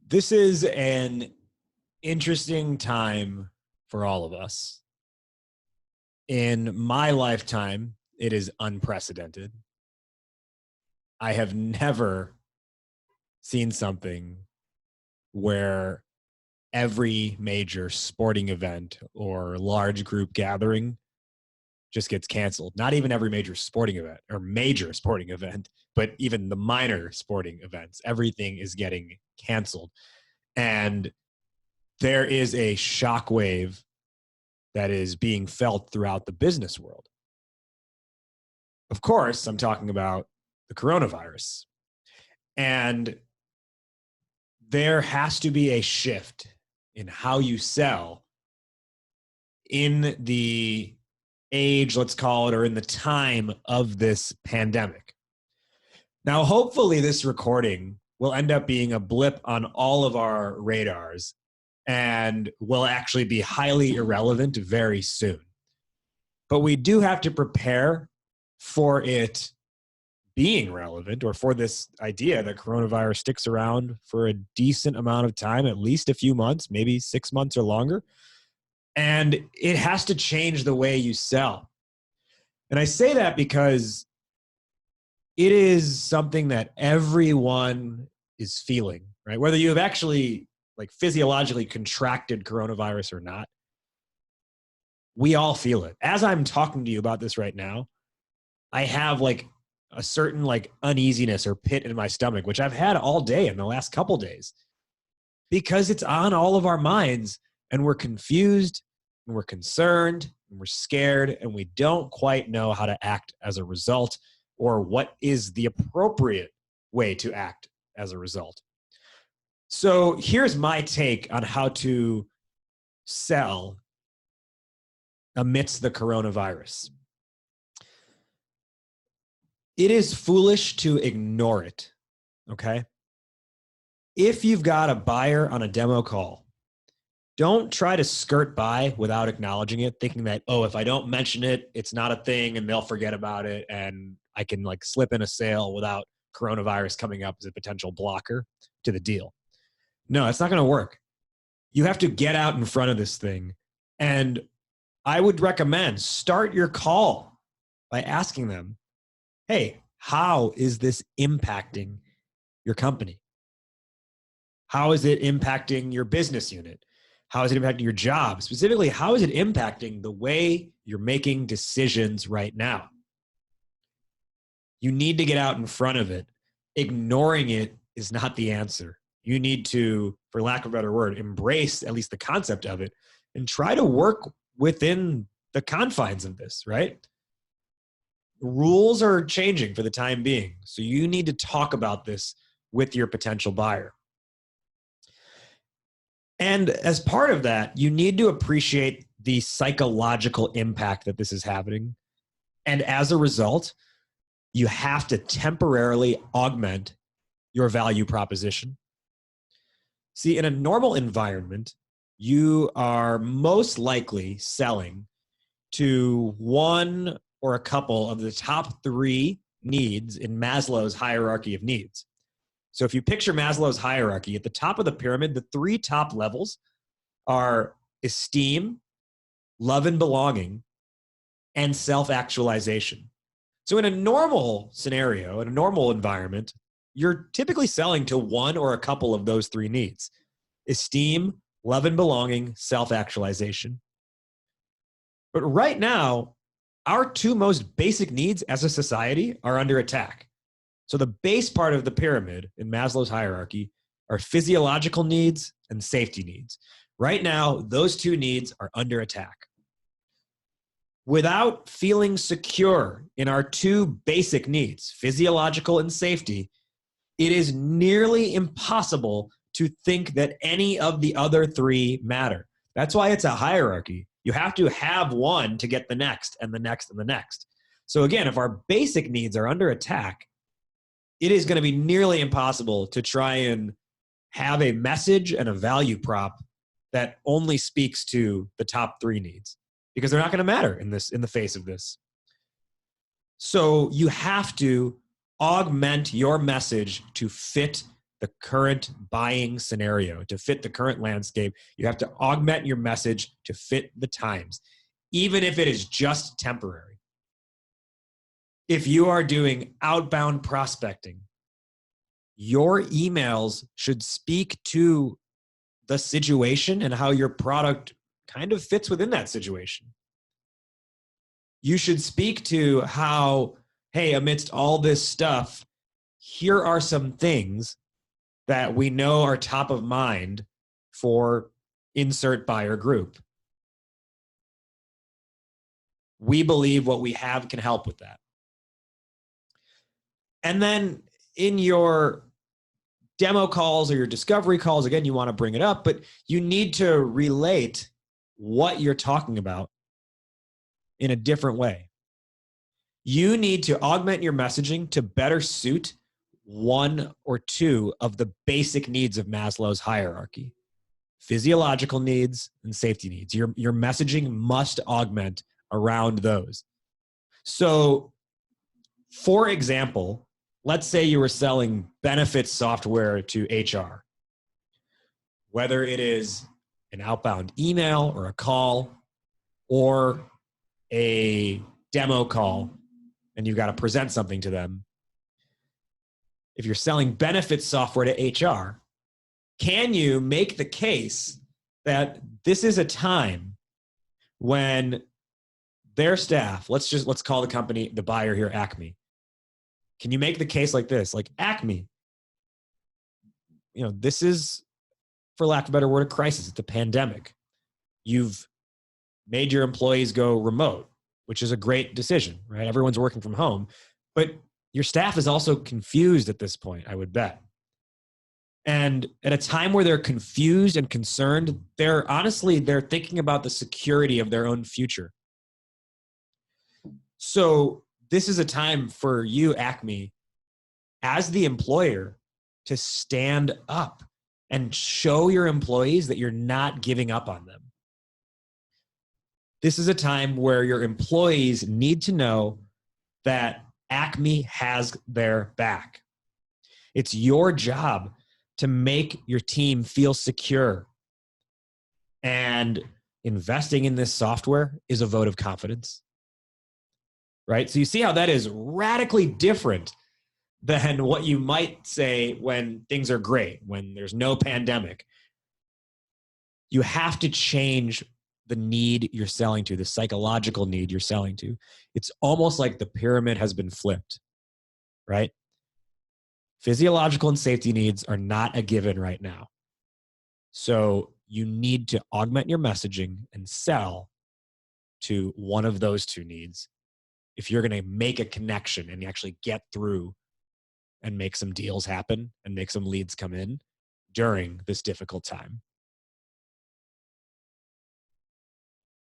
This is an interesting time for all of us. In my lifetime, it is unprecedented. I have never seen something where every major sporting event or large group gathering just gets canceled. Not even every major sporting event or major sporting event, but even the minor sporting events. Everything is getting canceled. And there is a shockwave that is being felt throughout the business world. Of course, I'm talking about the coronavirus. And there has to be a shift in how you sell in the age, let's call it, or in the time of this pandemic. Now, hopefully this recording will end up being a blip on all of our radars and will actually be highly irrelevant very soon. But we do have to prepare for it being relevant, or for this idea that coronavirus sticks around for a decent amount of time, at least a few months, maybe 6 months or longer. And it has to change the way you sell. And I say that because it is something that everyone is feeling, right? Whether you have actually like physiologically contracted coronavirus or not, we all feel it. As I'm talking to you about this right now, I have like a certain like uneasiness or pit in my stomach, which I've had all day in the last couple days, because it's on all of our minds and we're confused and we're concerned and we're scared and we don't quite know how to act as a result, or what is the appropriate way to act as a result. So here's my take on how to sell amidst the coronavirus. It is foolish to ignore it, okay? If you've got a buyer on a demo call, don't try to skirt by without acknowledging it, thinking that, oh, if I don't mention it, it's not a thing and they'll forget about it and I can like slip in a sale without coronavirus coming up as a potential blocker to the deal. No, it's not going to work. You have to get out in front of this thing. And I would recommend start your call by asking them, hey, how is this impacting your company? How is it impacting your business unit? How is it impacting your job? Specifically, how is it impacting the way you're making decisions right now? You need to get out in front of it. Ignoring it is not the answer. You need to, for lack of a better word, embrace at least the concept of it and try to work within the confines of this, right? Rules are changing for the time being. So you need to talk about this with your potential buyer. And as part of that, you need to appreciate the psychological impact that this is having. And as a result, you have to temporarily augment your value proposition. See, in a normal environment, you are most likely selling to one or a couple of the top 3 needs in Maslow's hierarchy of needs. So if you picture Maslow's hierarchy, at the top of the pyramid, the 3 top levels are esteem, love and belonging, and self-actualization. So in a normal scenario, in a normal environment, you're typically selling to one or a couple of those 3 needs: esteem, love and belonging, self-actualization. But right now, our 2 most basic needs as a society are under attack. So the base part of the pyramid in Maslow's hierarchy are physiological needs and safety needs. Right now, those 2 needs are under attack. Without feeling secure in our 2 basic needs, physiological and safety, it is nearly impossible to think that any of the other 3 matter. That's why it's a hierarchy. You have to have one to get the next and the next and the next. So again, if our basic needs are under attack, it is going to be nearly impossible to try and have a message and a value prop that only speaks to the top 3 needs, because they're not going to matter in the face of this. So you have to augment your message to fit the current buying scenario, to fit the current landscape. You have to augment your message to fit the times, even if it is just temporary. If you are doing outbound prospecting, your emails should speak to the situation and how your product kind of fits within that situation. You should speak to how, hey, amidst all this stuff, here are some things that we know are top of mind for insert buyer group. We believe what we have can help with that. And then in your demo calls or your discovery calls, again, you want to bring it up, but you need to relate what you're talking about in a different way. You need to augment your messaging to better suit one or two of the basic needs of Maslow's hierarchy: physiological needs and safety needs. Your messaging must augment around those. So, for example, let's say you were selling benefits software to HR. Whether it is an outbound email or a call or a demo call, and you've got to present something to them. If you're selling benefits software to HR, can you make the case that this is a time when their staff, let's call the company, the buyer here, Acme. Can you make the case like this? Like, Acme, this is, for lack of a better word, a crisis. It's a pandemic. You've made your employees go remote, which is a great decision, right? Everyone's working from home, but your staff is also confused at this point, I would bet. And at a time where they're confused and concerned, they're thinking about the security of their own future. So this is a time for you, Acme, as the employer, to stand up and show your employees that you're not giving up on them. This is a time where your employees need to know that Acme has their back. It's your job to make your team feel secure. And investing in this software is a vote of confidence, right? So you see how that is radically different than what you might say when things are great, when there's no pandemic. You have to change the need you're selling to, the psychological need you're selling to. It's almost like the pyramid has been flipped, right? Physiological and safety needs are not a given right now. So you need to augment your messaging and sell to one of those two needs if you're going to make a connection and actually get through and make some deals happen and make some leads come in during this difficult time.